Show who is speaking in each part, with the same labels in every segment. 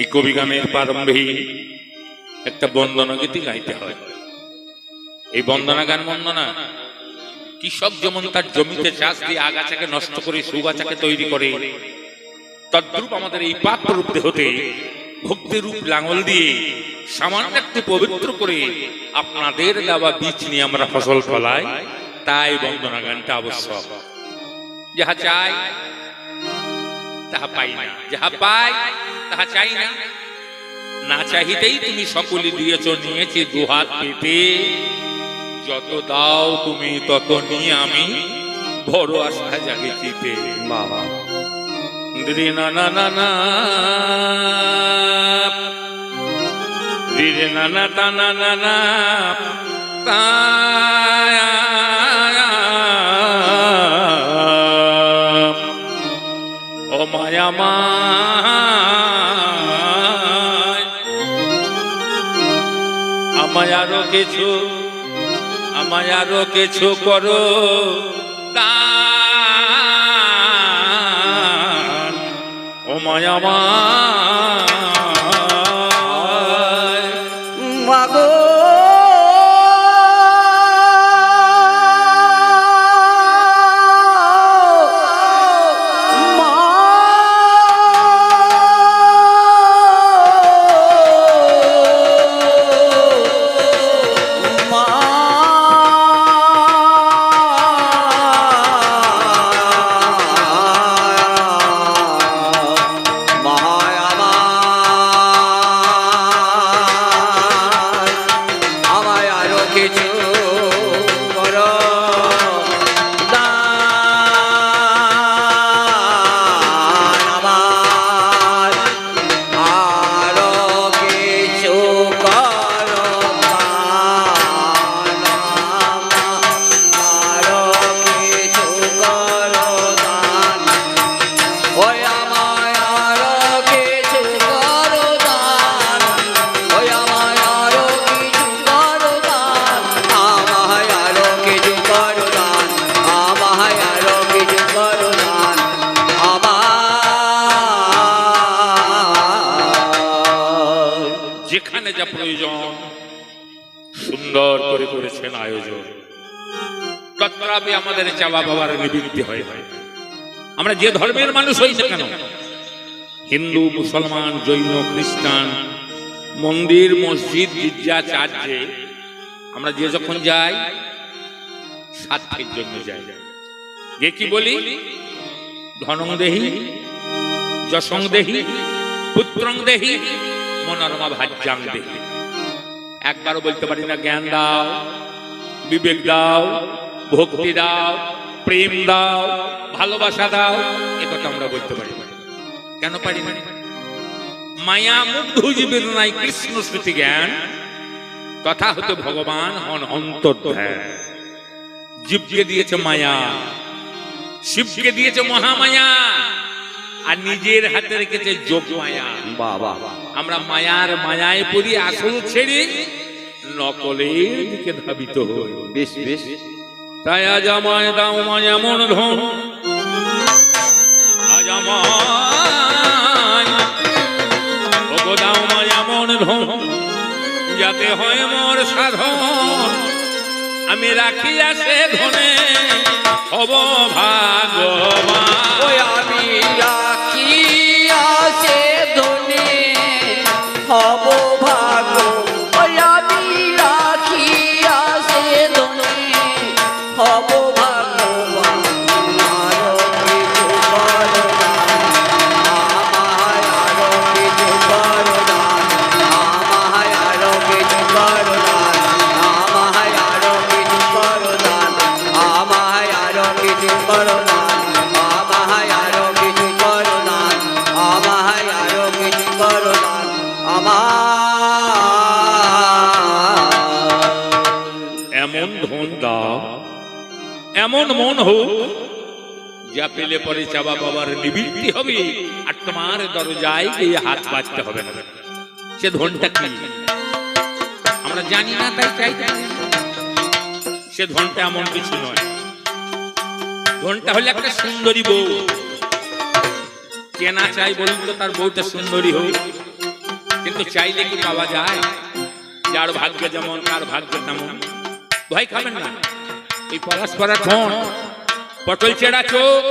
Speaker 1: এই কবি গানের প্রারম্ভে একটা বন্দনা গীতি গাইতে হয়। এই বন্দনা গান বন্দনা কৃষক যেমন তার জমিতে চাষ দিয়ে আগাছাকে নষ্ট করে সুগাছাকে তৈরি করে, তদ্রূপ আমাদের এই পাপ রূপ দেহতে ভক্তি রূপ লাঙল দিয়ে সামান্য একটু পবিত্র করে আপনাদের দেওয়া বীজ নিয়ে আমরা ফসল ফলাই। তাই বন্দনা গানটা আবশ্যক। যাহা চাই তাহা পাই না, যাহা পাই তাহা চাই না। না চাহিতেই তুমি সকলে দিয়েছ, নিয়েছি দুহাত পেতে। যত দাও তুমি তত নিয়ে আমি বড় আশা জাগে চিতে। দিদি না না না না দিদি না না তা না না না তা ও মায়া মা আমায় আরো কিছু, আমায় আরো কিছু করো দান। ও মায়া মা
Speaker 2: মাগো
Speaker 1: যেখানে যা প্রয়োজন সুন্দর করে করেছেন আয়োজন। তত্রাপি আমাদের চাওয়া বাবার নিবৃত্তি হয়। আমরা যে ধর্মের মানুষ হই না কেন, হিন্দু, মুসলমান, জৈন, খ্রিস্টান, মন্দির, মসজিদ, গির্জা, চার্চে আমরা যে যখন যাই স্বার্থের জন্য যাই। যে কি বলি, ধনং দেহি, যশং দেহি, পুত্রং দেহি, মনোরমা ভাজ্যাং দেহি। একবারও বলতে পারি না জ্ঞান দাও, বিবেক দাও, ভক্তি দাও, প্রেম দাও, ভালোবাসা দাও। একথা আমরা বলতে পারি না। কেন পারি না? মায়া মুগ্ধ জীবের নাই কৃষ্ণ স্মৃতি জ্ঞান, তথা হতে ভগবান হন অন্তর্ধ্যান। জীবকে দিয়েছে মায়া, শিবকে দিয়েছে মহামায়া, আর নিজের হাতে রেখেছে যোগ মায়া।
Speaker 2: বাবা,
Speaker 1: আমরা মায়ার মায়ায় পড়ি, আসল ছেড়ে নকলের দিকে ধাবিত হই।
Speaker 2: বেশ বেশ।
Speaker 1: তাই আজ আমায় দাও মায়া মন ধন, আজ আমায় ওগো দাও মায়া মন ধন, যাতে হয় মোর সাধন। আমি রাখি আসে ধনে হব ভাগবান।
Speaker 2: আমি রাখি আছে ধনে হব ভাগ। আমি রাখি আছে ধনে হব ভাগবান। আরো কিছু করো আমায় আরো কিছু করো আমায় আরো কিছু করো আমায় আরো কিছু করো আমায় আরো কিছু করো আমায় আরো কিছু করো আমায় আরো কিছু করো
Speaker 1: এমন ধন দাও, এমন মন হোক, যা পেলে পরে চাওয়া বাবার নিবৃত্তি হবে, আর তোমার দরজায় গিয়ে হাত বাজতে হবে না। সে ধনটা কি আমরা জানি না, তাই চাইতে। সে ধনটা এমন কিছু নয়। ধনটা হলে একটা সুন্দরী বউ। কেনা চাই বলুন তো তার বউটা সুন্দরী হোক, কিন্তু চাইলে কি পাওয়া যায়? যার ভাগ্য যেমন তার ভাগ্য তেমন। ভয় খাবেন না, এই পলাশ করা ঠোঁট, পটল চেরা চোখ,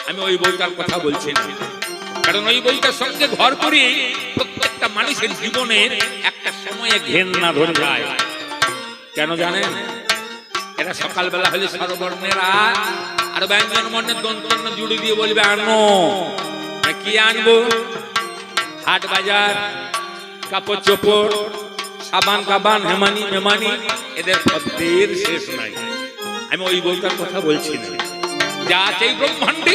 Speaker 1: আমি ওই বইটার কথা বলছি না। কারণ ওই বইটার সঙ্গে ঘর করি প্রত্যেকটা মানুষের জীবনের একটা সময়ে ঘেন্না ধরে যায়। কেন জানেন? এরা সকালবেলা হলে সর্বর্ণেরা আর ব্যঞ্জন বর্ণের দন্তন্য জুড়ে দিয়ে বলবে আনো। কি আনবো? হাট বাজার, কাপড় চোপড়, সাবান কাবান, হেমানি মেমানি, এদের পদ্মের শেষ নাই। আমি ওই বইটার কথা বলছি না। যা আছে এই ব্রহ্মাণ্ডে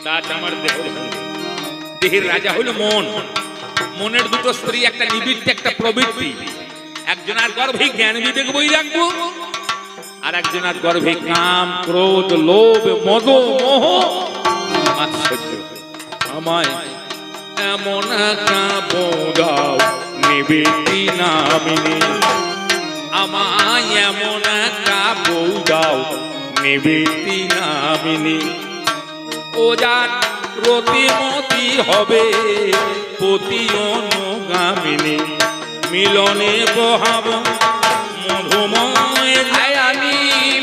Speaker 1: তা আছে আমার দেহ। দেহের রাজা হলো মন। মনের দুটো স্ত্রী, একটা নিবৃত্তি একটা প্রবৃত্তি। একজনের গর্ভে জ্ঞান বিবেক বই রাখবো, আর একজনের গর্ভে কাম ক্রোধ লোভ মদ মোহ আশ্চর্য। আমায় এমন বৌদাও নিবৃত্তি নামিনী, আমায় এমন বৌদাও নিবৃত্তি নামিনী। ও যার রতিমতি হবে পতি অনুগামিনী, মিলনে বহাব মধুময়
Speaker 2: আমি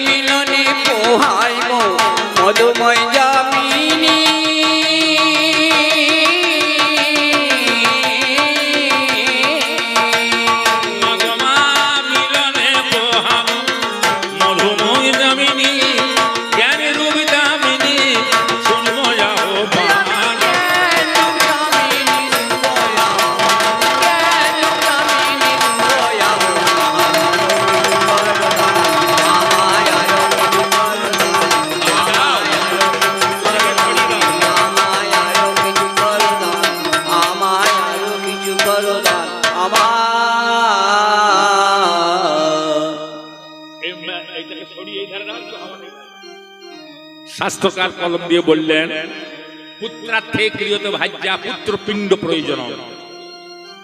Speaker 2: মিলনে পোহাইব মধুময় যামিনী।
Speaker 1: মিলনে বহাব মধুময় যামিনী, জ্ঞান রূপ যামিনী শুনবো যাও শাস্ত্রকার কলম দিয়ে বললেন পুত্রার্থে ক্রিয়ত ভাজ্যা পুত্র পিণ্ড প্রয়োজন।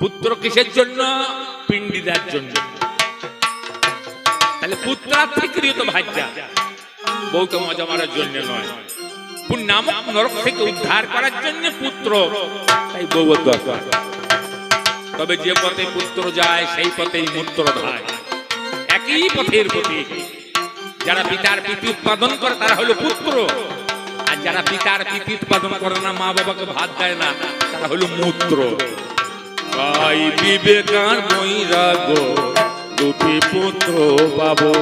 Speaker 1: পুত্র কিসের জন্য? পিণ্ডি দেওয়ার জন্য। তাহলে পুত্রার্থে ক্রিয়ত ভাজ্যা, বউকে মজা মারার জন্য নয়, নামক নরক থেকে উদ্ধার করার জন্য পুত্র, তাই বউ দরকার। তবে যে পথে পুত্র যায় সেই পথেই মূত্র ধায়, একই পথের প্রতি। যারা পিতার পিতি উৎপাদন করে তারা হলো পুত্র, আর যারা পিতার পিতি উৎপাদন করে না, মা বাবাকে ভাত দেয় না, তারা হলো মূত্র। তাই বিবেকার বৈরাগ্য দুটি পুত্র পাবো,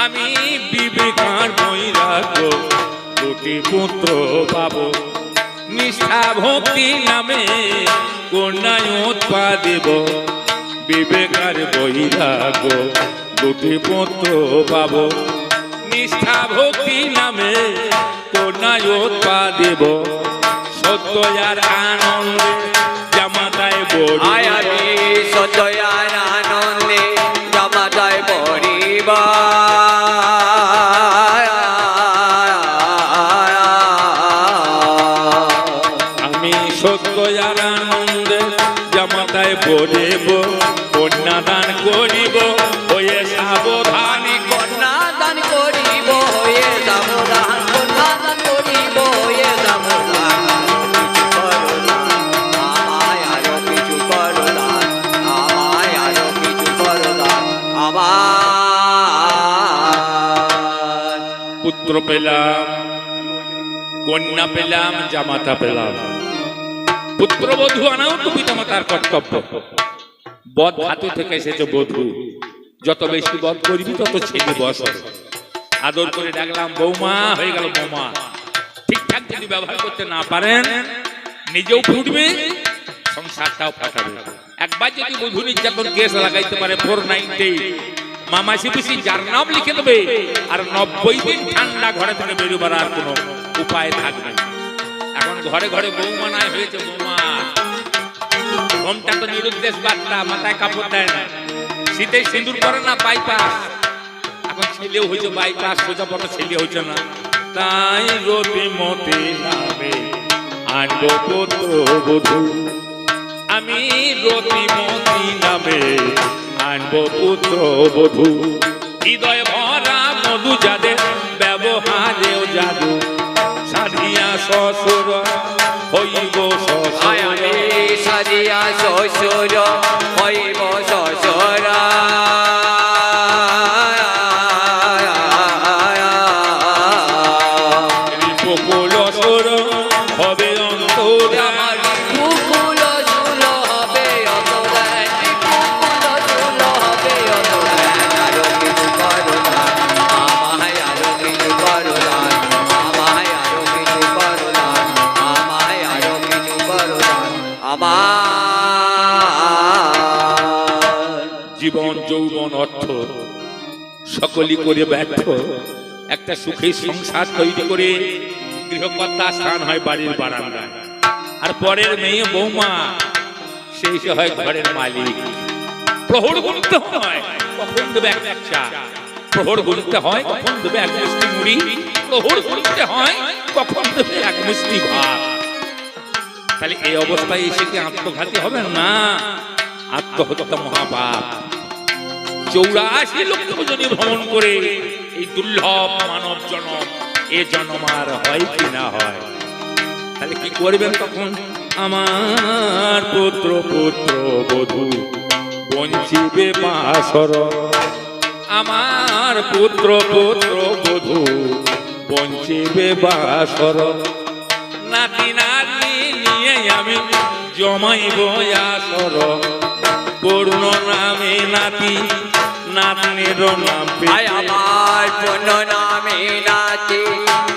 Speaker 1: আমি বিবেকার বৈরাগ্য দুটি পুত্র পাবো। নিষ্ঠা ভক্তি নামে কন্যায় উৎপাদিব, বিবেকার বৈরাগ্য দুটি পুত্র পাবো। নিষ্ঠা ভক্তি নামে কন্যায় উৎপাদিব, সত্য আর আনন্দে জামাতায় বড়ি।
Speaker 2: আমি সত্যয়ার আনন্দে জামাতায় পরিব,
Speaker 1: আমি সত্য আর আনন্দে জামাতায় পড়িব, কন্যাদান করিব হয়ে সাবধানী।
Speaker 2: কন্যাদান করিব হয়ে সাবধান, কন্যাদান করিব হয়ে সাবধান। আমায় আরো কিছু করো দান, আমায় আরো কিছু করো দান, আমার।
Speaker 1: পুত্র পেলাম, কন্যা পেলাম, জামাতা পেলাম। পুত্রবধূ আনাও তো পিতামাতার কর্তব্য। বদ ধাতু থেকে এসেছে বধূ। যত বেশি বদ করবি তত ছেলে বস হবে। আদর করে ডাকলাম বৌমা, হয়ে গেল বৌমা। ঠিকঠাক যদি ব্যবহার করতে না পারেন, নিজেও ফুটবে, সংসারটাও ফাটাবে। একবার যদি বধূ নির্যাতন কেস লাগাইতে পারে 498, মামাসি পিসি যার নাম লিখে দেবে, আর 90 দিন ঠান্ডা ঘরে থেকে বেরোবার আর কোনো উপায় থাকবে না। এখন ঘরে ঘরে বৌমা নাই হয়েছে বৌমা। ঘোমটা তো নিরুদ্দেশ বার্তা, মাথায় কাপড় দেয় না, শীতে সিঁদুর করে না, বাইপাস। এখন ছেলেও হয়েছে বাইপাস, সোজা পথে ছেলে হয়েছে না। তাই রতিমতি নামে আনবো পুত্র বধূ, আমি রতিমতি নামে আনবো পুত্র বধূ। হৃদয় ভরা মধু যাদের, ব্যবহারেও জাদু, সাধিয়া শ্বশুর হইব শ্বশুর।
Speaker 2: সারিয়া শ্বশুর হইব শ্বশুর
Speaker 1: রিপুকুল অসুর হবে অন্তরে
Speaker 2: আমার রিপুকুল অসুর হবে অন্তরে রিপুকুল অসুর হবে অন্তরে আরো কিছু করো না আমায় আরো কিছু করো না আমায় আরো কিছু করো না আমায় আরো কিছু করো না আমার
Speaker 1: জীবন যৌবন অর্থ সকলই করে ব্যর্থ একটা সুখী সংসার তৈরি করে গৃহকর্তা স্থান হয় বাড়ির বারান্দায় আর পরের মেয়ে বৌমা সেই সে হয় ঘরের মালিক প্রহর গুনতে হয় কখন দেবে এক চা প্রহর গুনতে হয় কখন দেবে এক মিষ্টি মুড়ি প্রহর গুনতে হয় কখন দেবে এক মিষ্টি ভাত তাহলে এই অবস্থায় এসে কি আত্মঘাতী হবে না আত্মহত্যা মহাপাপ 84 লক্ষ জনী ভ্রমণ করে এই দুর্লভ মানব জন্ম এ জন্ম আর হয় কি না হয় তাহলে কি করবেন তখন আমার পুত্র পুত্র বধূ বঞ্চিবে বাসর আমার পুত্র পুত্র বধূ বঞ্চিবে বাসর নাতি নাতি নিয়ে আমি জমাইব আসর পূর্ণ নামে নাতি নাতনির নাম
Speaker 2: আয় আমার পূর্ণ নামে নাতি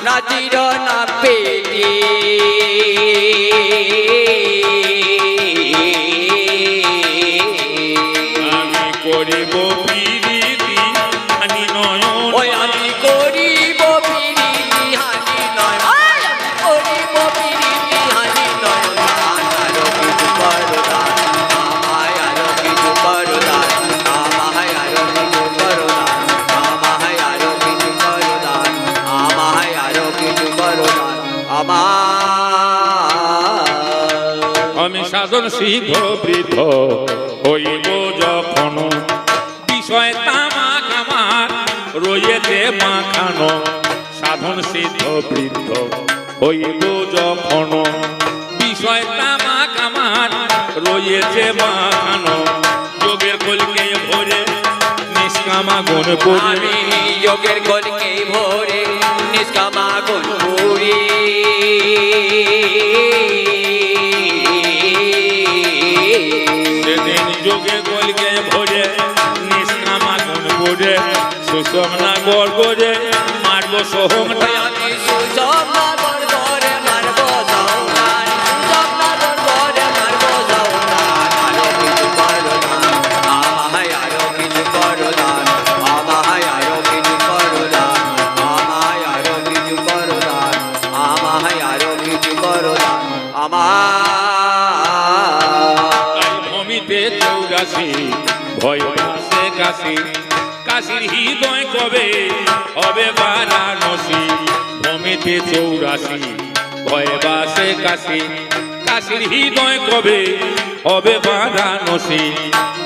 Speaker 2: নাতির নাম পেটি
Speaker 1: আমি করিব প্রীতি হানি নয়ন
Speaker 2: ওই আমি করিব প্রীতি হানি নয় করিব প্রীতি হানি নয় আরো কিছু করো না আমায় আরো কিছু করো না আমায় আরো কিছু করো না আমায় আরো কিছু করো না আমায় আরো কিছু করো না আমার
Speaker 1: আমি সাধন সিদ্ধ বৃদ্ধ হইব যখন বিষয় তামাক আমার রয়েছে মাখানো সাধন সিদ্ধ বৃদ্ধ হইব যখন বিষয় তামাক আমার রয়েছে মাখানো যোগের কলকে ভরে নিষ্কামা গুণ করি
Speaker 2: আমি যোগের কলকে ভরে নিষ্কামা গুণ পুরি
Speaker 1: সেদিন যোগে কলকে ভরে নিষ্কামা গুণ করে সুষমনা গড় করে মারব সোহম
Speaker 2: আমি সুষমনা গড় করে মারব সৌনান সুষমনা গড় করে মারব সৌনান আরো কিছু করো না আমায় আরো কিছু করো না আমায় আরো কিছু করো না আমায় আরো কিছু করো না আমায় আরো কিছু করো না আমার
Speaker 1: ভূমিতে 84 ভয় পাশে কাশি কাশির হৃদয় কবে হবে বারাণসী ভূমিতে 84 ভয় বাসে কাশি কাশির হৃদয় কবে হবে বারাণসী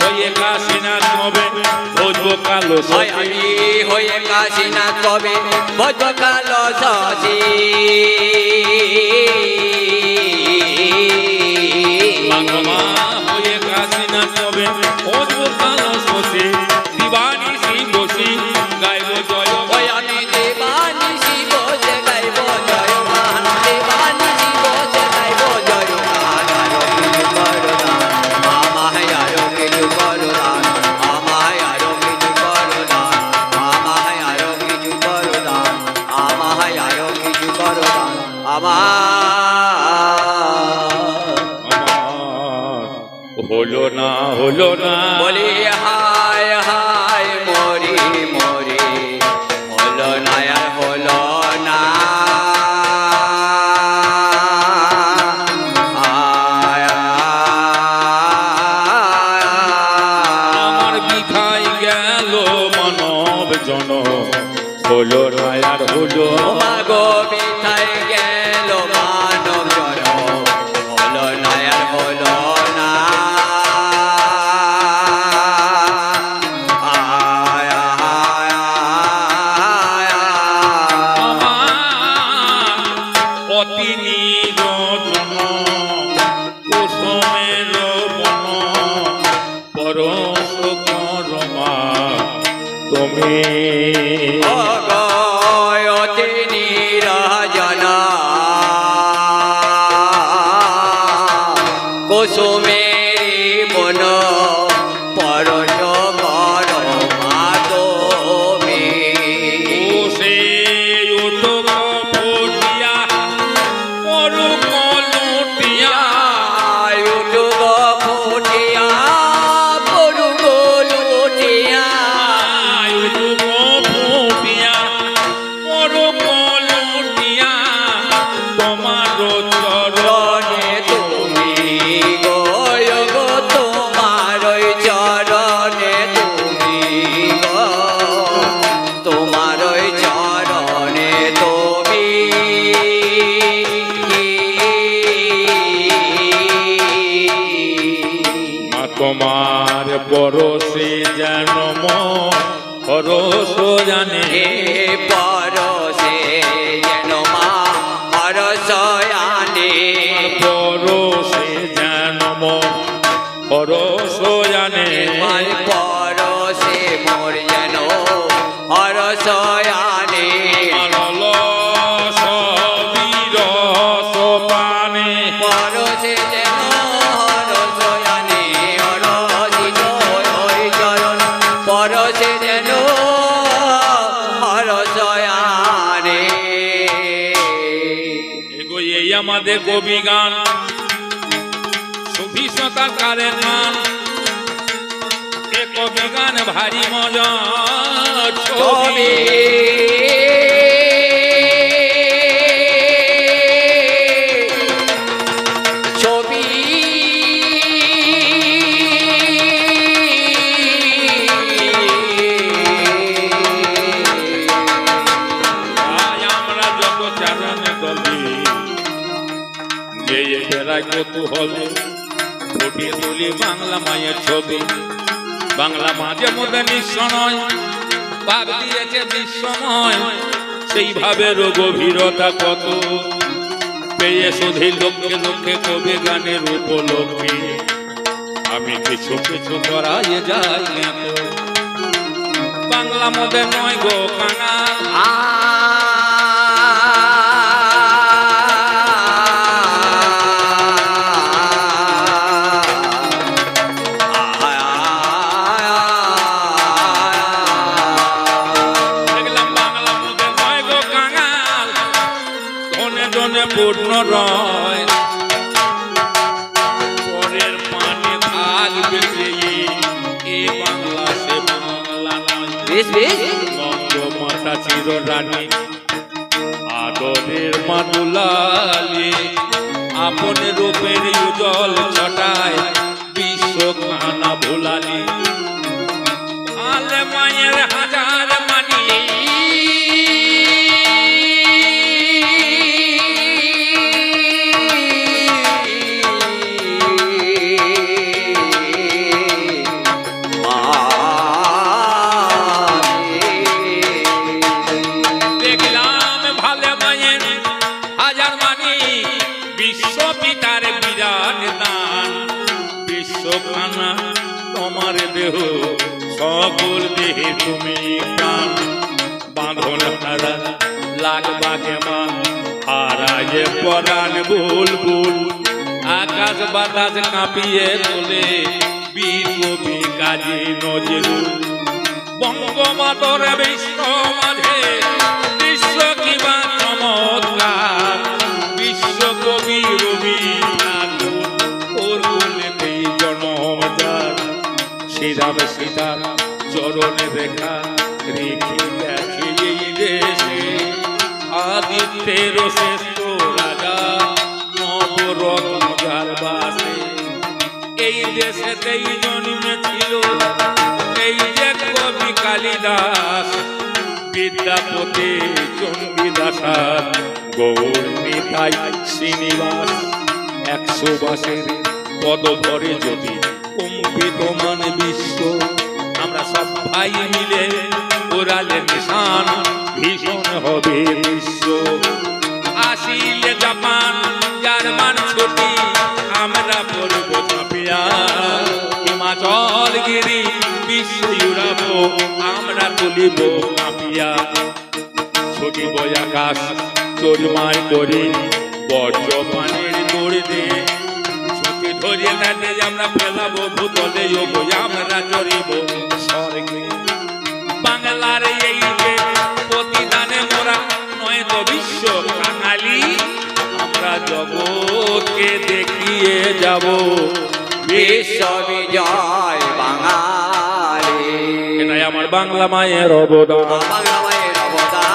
Speaker 1: হয়ে কাশীনাথ কবে ভোজব কালো
Speaker 2: হয় আমি হয়ে কাশীনাথ কবে ভজকাল শশী
Speaker 1: মা হয়ে কাশীনাথ কবে ভোজব কালো শশী দিবানি শিবসী গাইব জয়
Speaker 2: ওই আমি দেবানিশি বসে গাইব জয় মান দেবানিশি বসে গাইব জয় মান আরো কিছু করো না আমায় আরো কিছু করো না আমায় আরো কিছু করো না আমায় আরো কিছু করো না আমায় আরো কিছু করো না
Speaker 1: হলো না হলো না
Speaker 2: বলি হায় হায় মরি মরি হলো না আর হলো না আয়,
Speaker 1: আমার বিথাই গেল মানব জন হলো না আর হলো
Speaker 2: মাগো বিথায় গেল মানব জন হলো না আর হলো না অগয়তে নিরজনা কুসুমেরি বন পরশ কর মাধবী
Speaker 1: ও সে উঠক ফুটিয়া পরুক লুটিয়া
Speaker 2: আয়ুলুগ ফুটিয়া পরুগ লুটিয়া
Speaker 1: উঠক ফুটিয়া পরুক লুটিয়া তোমার চরণ
Speaker 2: চরণে তুমি গয় গো তোমার চরণে তুমি গো তোমার চরণে তুমি
Speaker 1: মা তোমার পরশে যেন মন পরশ জানে
Speaker 2: হে পরশে যেন মা হরসয়ানে
Speaker 1: পরশে যেন মন পরশ জানে
Speaker 2: মাই পরশে মোর যেন হরসয়ানে
Speaker 1: অলস বিরস পানে
Speaker 2: পরশে যেন হরসয়ানে হরসিত হই চরণ পরশে যেন হরসয়ানে
Speaker 1: এগো এই আমাদের কবি গান সুফিসতার কারের গান এ কবি গান ভারী মজা ছবি
Speaker 2: ছবি ছবি
Speaker 1: আয় আমরা যত চারণে গলি গেয়ে বেড়াই কৌতূহলে ফুটিয়ে তুলি বাংলা মায়ের ছবি বাংলা মাঝে মধ্যে নিঃস্ব নয় ভাব দিয়েছে বিশ্বময় সেইভাবে গভীরতা কত পেয়ে শুধু লক্ষ্যে লক্ষ্যে কবি গানের উপলব্ধি আমি কিছু কিছু করাই যাই না তো। বাংলা মধ্যে নয় গো কাঙাল দেখলাম বাংলা মধ্যে নয় গো কাঙাল ধনে ধনে পূর্ণ রয় পরের পানে থাকবে সেই এ বাংলা সে বাংলা নয়
Speaker 2: বেশ বেশ
Speaker 1: মাতা চির রানী আদরের মাদুলালি আপন রূপের উজ্জ্বল ছটায় বিশ্ব খানা ভুলালি আলে মায়ের হাজার মানি দেখলাম ভালে মায়ের হাজার মানি বিশ্ব পিতার বিরাট দান বিশ্ব খানা তোমার দেহ সকল দেহে তুমি প্রাণ বাঁধন হারা লাগবাগে মা হারায় পরাণ বুলবুল আকাশ বাতাস কাঁপিয়ে তোলে বীর কবি কাজী নজরুল বঙ্গমাতর বিশ্ব মাঝে বিশ্ব কিবা চমৎকার বিশ্ব কবি রবি ঠাকুর ওর কোলেতেই জন্ম যার শ্রীরাম সীতার চরণে দেখা রেখে গেছে এই দেশে আদিত্যের শ্রেষ্ঠ রাজা নবরত্ন যার বাসে এই দেশেতেই জন্মেছিল এই যে কবি কালিদাস বিদ্যাপতি চণ্ডীদাসার গৌর নিতাই শ্রীনিবাস 100 বাসের পদভরে যদি কম্পিত মান বিশ্ব আমরা সব ভাই মিলে ওরালে নিশান ভীষণ হবে বিশ্ব আসিলে জাপান জার্মান ছুটি আমরা পড়ব ছাপিয়া অরুণাচল গিরি বিশ্ব উড়াবো আমরা তুলিব কাঁপিয়া ছুটিব আকাশ চোরমার করে বর্জ্য পানির দৌড় দিয়ে ছুটি ধরিয়ে তাতে আমরা ফেলাবো ভূতলে আমরা চড়িব স্বর্গে বাংলার এই যে প্রতিদানে মোরা নয় তো বিশ্ব কাঙালি আমরা জগৎকে দেখিয়ে যাব
Speaker 2: বিশ্ব বিজয় বাঙালি।
Speaker 1: এটাই আমার বাংলা মায়ের অবদান।
Speaker 2: বাংলা মায়ের অবদান।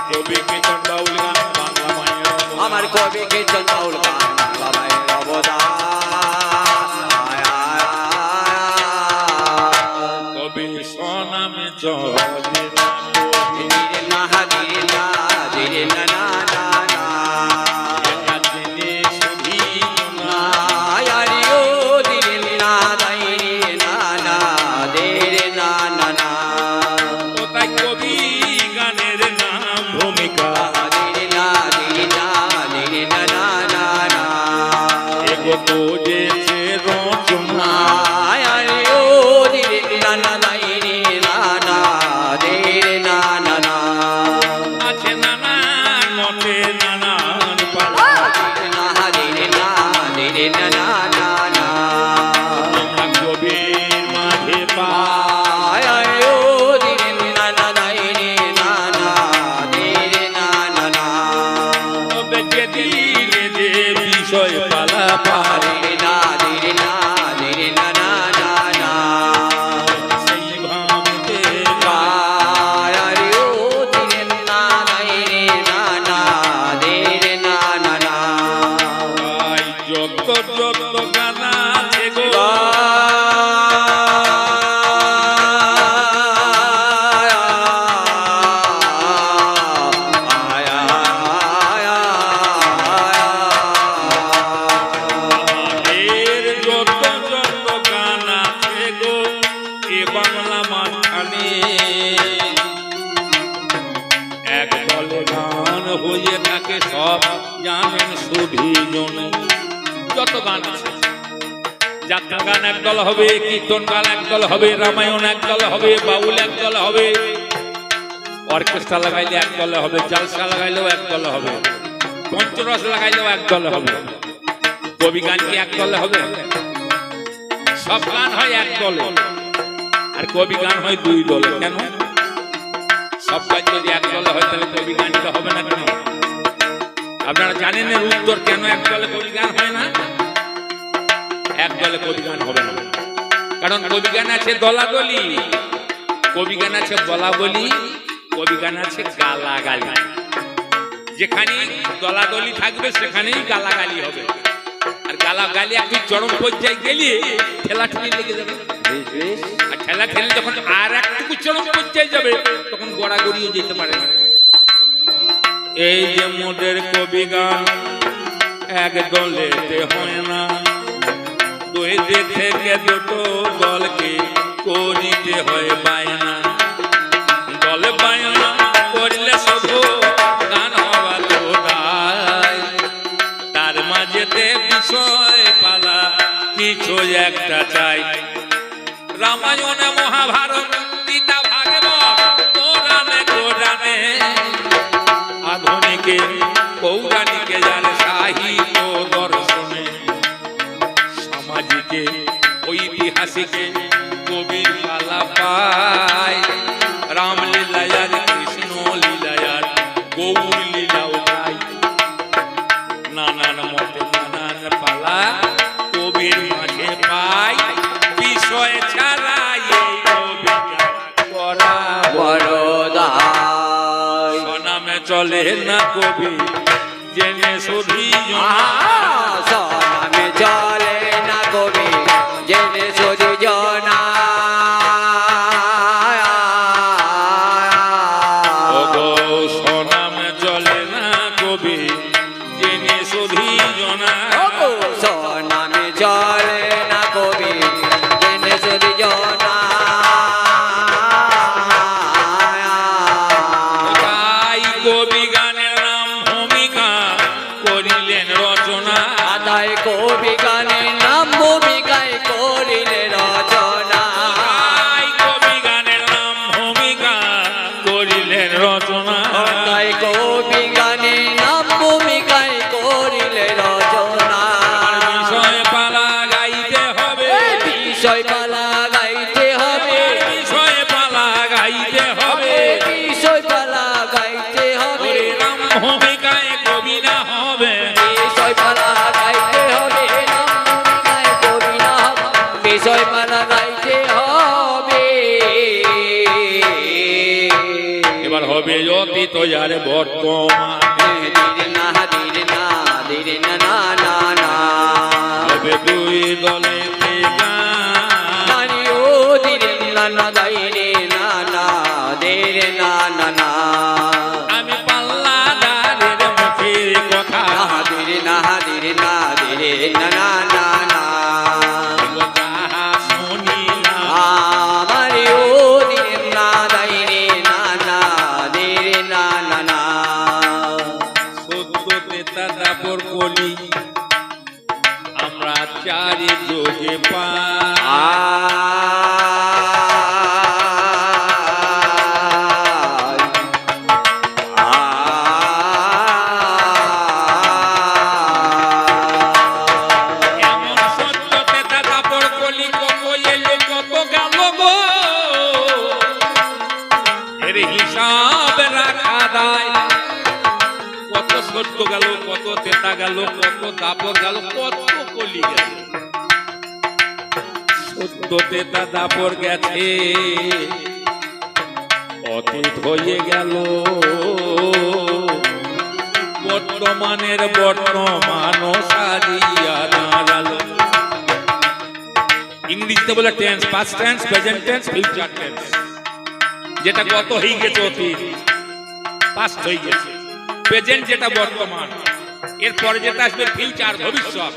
Speaker 1: কবি কীর্তন বাউল গান বাংলা মায়ের অবদান।
Speaker 2: আমার কবি কীর্তন বাউল গান বাংলা মায়ের অবদান।
Speaker 1: কবি সনামে চলে
Speaker 2: ধীরে না ধীরে না ধীরে না না না না না আরে ও ধীরে না ধীরে না না ধীরে না না না
Speaker 1: তাই কবি গানের নাম ভূমিকা
Speaker 2: ধীরে না ধীরে না ধীরে না না না না
Speaker 1: এগো বোঝেছে রচনা
Speaker 2: আরে ও ধীরে না না ধীরে না না ধীরে না না না
Speaker 1: আছে নানান মতে নানান পালা
Speaker 2: ধীরে না ধীরে না ধীরে না না না না
Speaker 1: আমরা কবির মাঝে পা
Speaker 2: আরে ও ধীরে না না ধীরে না না ধীরে না না না
Speaker 1: তবে যেদিনে যে বিষয় পালা পারে
Speaker 2: ধীরে না ধীরে না ধীরে না না না না
Speaker 1: সেই ভাবতে
Speaker 2: আরে ও ধীরে না ধীরে না না ধীরে না না না
Speaker 1: পাই যত যত গানা এগো আমাদের যত যত গানা এগো এ বাংলা মাঝখানে এক দলে গান হয়ে থাকে সব জানেন সুধীজনে যত গান আছে যাত্রা গান একদল হবে কীর্তন গান একদল হবে রামায়ণ একদল হবে বাউল একদল হবে অর্কেস্ট্রা লাগাইলে একদলে হবে জালসা লাগাইলেও একদলে হবে পঞ্চরস লাগাইলেও একদলে হবে কবি গান কি একদলে হবে সব গান হয় এক দলে আর কবি গান হয় দুই দলে কেন সব গান যদি এক দলে হয় তাহলে কবি গানটা হবে না কেন আপনারা জানেন এর উত্তর কেন এক দলে কবি গান হয় না এক দলে কবি গান হবে না কারণ কবি গান আছে দলাদলি কবি গান আছে বলাবলি কবি গান আছে গালাগালি যেখানে দলাদলি থাকবে সেখানেই গালাগালি হবে আর গালাগালি একটু চরম পর্যায়ে গেলে ঠেলাঠেলি লেগে যাবে আর ঠেলা ঠেলে যখন আর একটু চরম পর্যায়ে যাবে তখন গড়াগড়িয়ে যেতে পারে এই যে মোদের কবি গান এক দলেতে হয় না দুই দিক থেকে দুটো দলকে করিতে হয় বায়না দলে বায়না করলে শুধু গান হওয়া তো দায় তার মাঝেতে বিষয় পালা কিছু একটা চাই রামায়ণ মহাভারত গীতা ভাগবত কোরআনে কোরআনে আধুনিকে পৌরাণিকে যার সাহিত্য দর্শনে সামাজিকে ঐতিহাসিকে কবির পালা পায় রামলীলায়ার কৃষ্ণ লীলায়ার গৌর লীলাও পাই নানান মতে নানান পালা কবির মাঝে পাই বিষয় ছাড়া এই কবিতা করা
Speaker 2: বড়দাই
Speaker 1: সনামে চলে না কবি জেনে শুধু
Speaker 2: সনামে চলে না কবি জেনে শুধু জনা
Speaker 1: সনামে চলে না কবি জেনে শুধু জনা
Speaker 2: সনামে চলে না কবি জেনে শুধু জনা
Speaker 1: তাই কবি গানের নাম ভূমিকা করিলেন রচনা আর বর্তমান
Speaker 2: ধীরে না ধীরে না ধীরে না না না না
Speaker 1: তবে দুই দলে
Speaker 2: নানি ও ধীরে না না ধীরে না না ধীরে না না না
Speaker 1: আমি পাল্লা দাঁড়ের মুখের কথা
Speaker 2: ধীরে না ধীরে না ধীরে না না না না
Speaker 1: যাহা শুনি না
Speaker 2: আমার ও ধীরে না ধীরে না না ধীরে না না না
Speaker 1: সত্য তেতা দাপর কলি আমরা চারি যোগে পাই এমন সত্য তেতা দাপর কলি কত এলো কত গেল গো এর হিসাব রাখা দায় কত সত্য গেল কত তেতা গেল কত দাপর গেল কত কলি গেল সত্য তেতা দাপর গেছে অতীত হয়ে গেল বর্তমানের বর্তমান সাজিয়া দাঁড়ালো ইংরেজিতে বলে tense past tense present tense future tense যেটা গত হয়ে গেছে অতীত পাস্ট হয়ে গেছে প্রেজেন্ট যেটা বর্তমান এরপরে যেটা আসবে ফিউচার ভবিষ্যৎ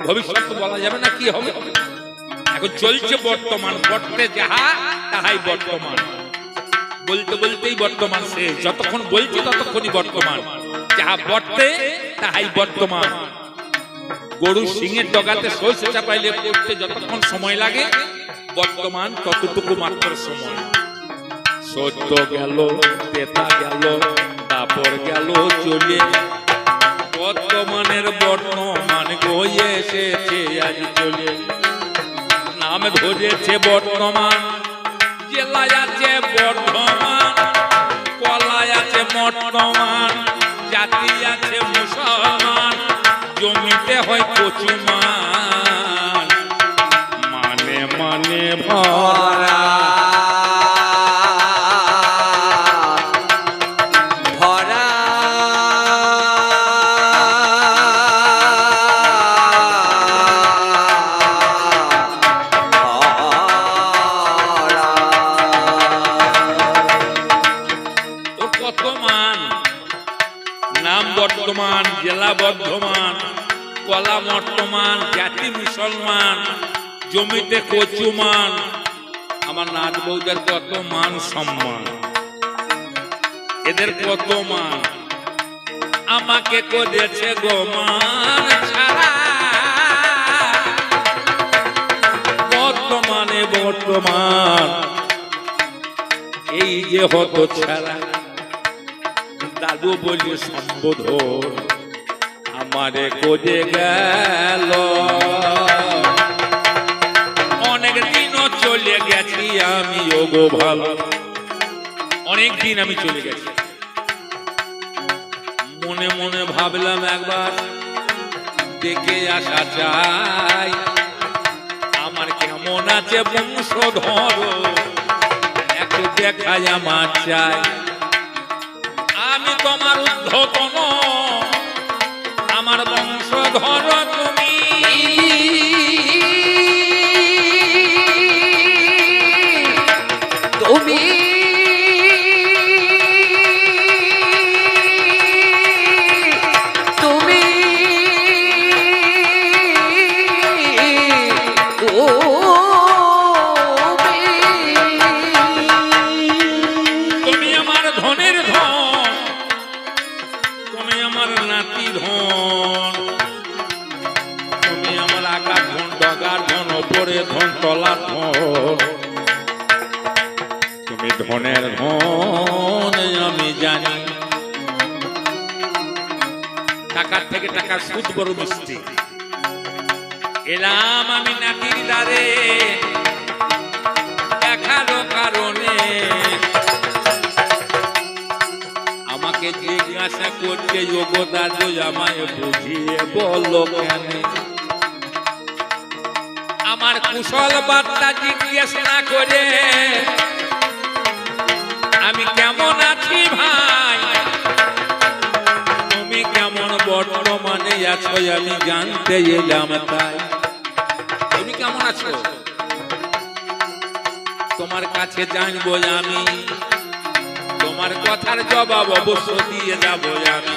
Speaker 1: ভবিষ্যৎ তো বলা যাবে না কি হবে এখন চলছে বর্তমান বর্তে যাহা তাহাই বর্তমান বলতে বলতেই বর্তমান শেষ যতক্ষণ বলছি ততক্ষণই বর্তমান যাহা বর্তে তাহাই বর্তমান গরু সিংহের ডগাতে সরষে চাপাইলে পড়তে যতক্ষণ সময় লাগে বর্তমান ততটুকু মাত্র সময় সত্য গেল তেতা গেল তারপর গেল চলে বর্তমানের বর্তমান গয়ে এসেছে আজ চলে নাম ধরেছে বর্তমান জেলায় আছে বর্ধমান কলায় আছে বর্তমান জাতি আছে মুসলমান জমিতে হয় কচুমান মানে মানে ভরা
Speaker 2: ভরা
Speaker 1: ওর কত মান নাম বর্তমান জেলা বর্ধমান কলা বর্তমান জাতি মুসলমান জমিতে কচুমান আমার নাচ বউদের কত মান সম্মান এদের কত মান আমাকে করেছে গোমান ছাড়া বর্তমানে বর্তমান এই যে হত ছাড়া দাদু বলি সম্বোধন আমারে কোজে গেল অনেক দিনও চলে গেছি আমি ওগো ভালো অনেক দিন আমি চলে গেছি মনে মনে ভাবলাম একবার দেখে আসা চাই আমার কেমন আছে বংশধর একটু দেখাই আমার চাই আমি তোমার উদ্ধতন আমার বংশধর তুমি
Speaker 2: তুমি তুমি
Speaker 1: তুমি আমার ধনের ধন তুমি আমার নাতি ধন তুমি আমার আকার ধন ডগার ধন ওপরে ধন তলার ধন তুমি ধনের ধন আমি জানি টাকার থেকে টাকার সুদ বড় মিষ্টি এলাম আমি নাতির দ্বারে দেখারও কারণে আমাকে জিজ্ঞাসা করছে যোগ দাদু আমায় বুঝিয়ে বলো কেন আমার কুশল বার্তা জিজ্ঞেস না করে আমি কেমন আছি ভাই বর্তমানে আছো আমি জানতে এলাম তাই। তুমি কেমন আছো তোমার কাছে জানবো আমি, তোমার কথার জবাব অবশ্য দিয়ে যাবো আমি।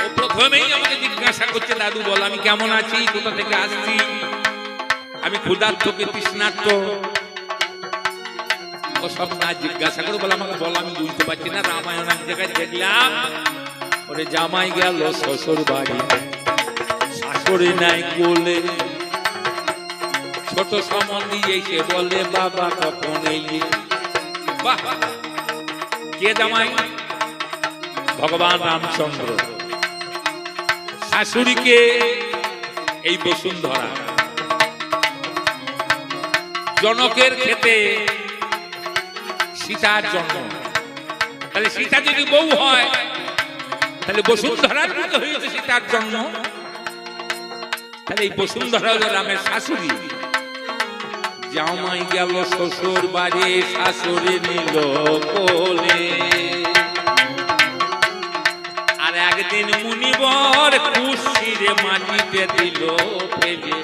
Speaker 1: ও প্রথমেই আমাকে জিজ্ঞাসা করছে, দাদু বল আমি কেমন আছি, কোথা থেকে আসছি, আমি ক্ষুধার্ত কি তৃষ্ণার্ত, ও সব না জিজ্ঞাসা করে বলে আমাকে বল আমি বুঝতে পারছি না। রামায়ণ এক জায়গায় দেখলাম ওরে জামাই গেল শ্বশুর বাড়ি, শাশুড়ি নাই কোলে, ছোট সম্বন্ধী এসে বলে বাবা কখন এলি। বাহ, কে জামাই? ভগবান রামচন্দ্র। শাশুড়িকে এই বসুন্ধরা। জনকের ক্ষেতে সীতার জন্ম, তাহলে সীতা যদি বউ হয় তাহলে বসুন্ধরার মতো হয়েছে সীতার জন্ম। তাহলে এই বসুন্ধরা হলো রামের শাশুড়ি। জামাই গেল শ্বশুর বাড়ি, শাশুড়ি নিল কোলে, আর একদিন মুনিবর কুশিরে মাটিতে দিল ফেলে।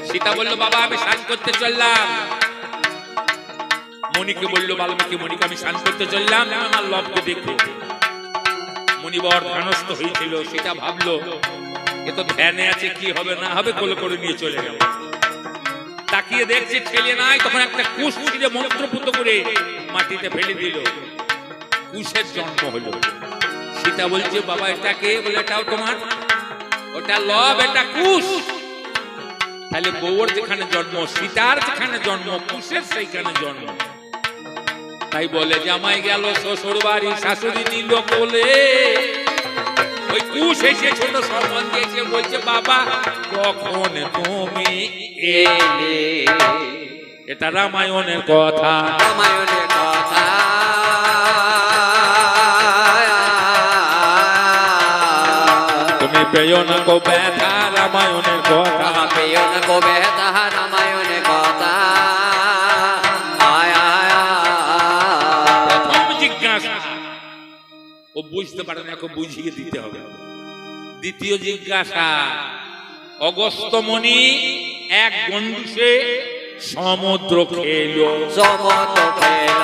Speaker 1: সীতা বলল বাবা আমি স্নান করতে চললাম। মণিকে বলল বাল্মীকি মণিকে আমি স্নান করতে চললাম, আমার লবকে দেখো। মুনিবর ধ্যানস্থ হয়েছিল। সীতা ভাবলো এ তো ধ্যানে আছে, কি হবে না হবে, কোলে করে নিয়ে চলে গেল। তাকিয়ে দেখছে ছেলে নাই, তখন একটা কুশ ছিঁড়ে মন্ত্রপুত করে মাটিতে ফেলে দিল, কুশের জন্ম হলো। সীতা বলছে বাবা এটা কে? বলে এটাও তোমার, ওটা লব, এটা কুশ। তাহলে বউর যেখানে জন্ম, সীতার যেখানে জন্ম, কুশের সেইখানে জন্ম। তাই বলে জামাই গেল শ্বশুর বাড়ি, শাশুড়ি নিল কোলে। ওই কুশ এসে ছোট সম্বন্ধে এসে বলছে বাবা কখন তুমি এলে। এটা রামায়ণের কথা,
Speaker 2: রামায়ণের কথা।
Speaker 1: তুমি পেও না কো ব্যথা, রামায়ণের কথা।
Speaker 2: পেও না কো ব্যথা, রামায়ণের কথা।
Speaker 1: প্রথম জিজ্ঞাসা ও বুঝতে পারে না, ওকে বুঝিয়ে দিতে হবে। দ্বিতীয় জিজ্ঞাসা, অগস্ত্য মুনি এক গণ্ডূষে সমুদ্র খেল,
Speaker 2: সমুদ্র খেল।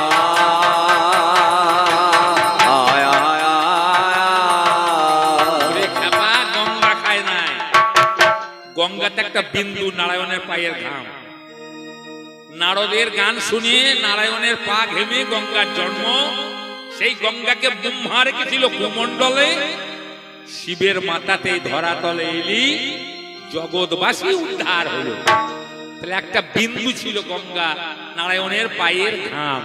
Speaker 1: গঙ্গা খায় নাই। গঙ্গাতে একটা বিন্দু, নারায়ণের পায়ের ঘাম। নারদের গান শুনে নারায়ণের পা ঘেমে গঙ্গার জন্ম। সেই গঙ্গাকে ব্রহ্মা রেখেছিল কুমণ্ডলে, শিবের মাথাতে ধরাতলে এলি, জগৎবাসী উদ্ধার হলো। তাহলে একটা বিন্দু ছিল গঙ্গা, নারায়ণের পায়ের ঘাম।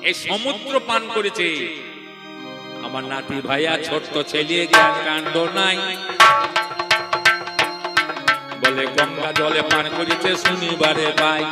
Speaker 1: এই সমুদ্র পান করেছে আমার নাতি ভাইয়া, ছোট্ট ছেলে, জ্ঞান কাণ্ড নাই। বলে গঙ্গা জলে পান করেছে শনিবারে পাই।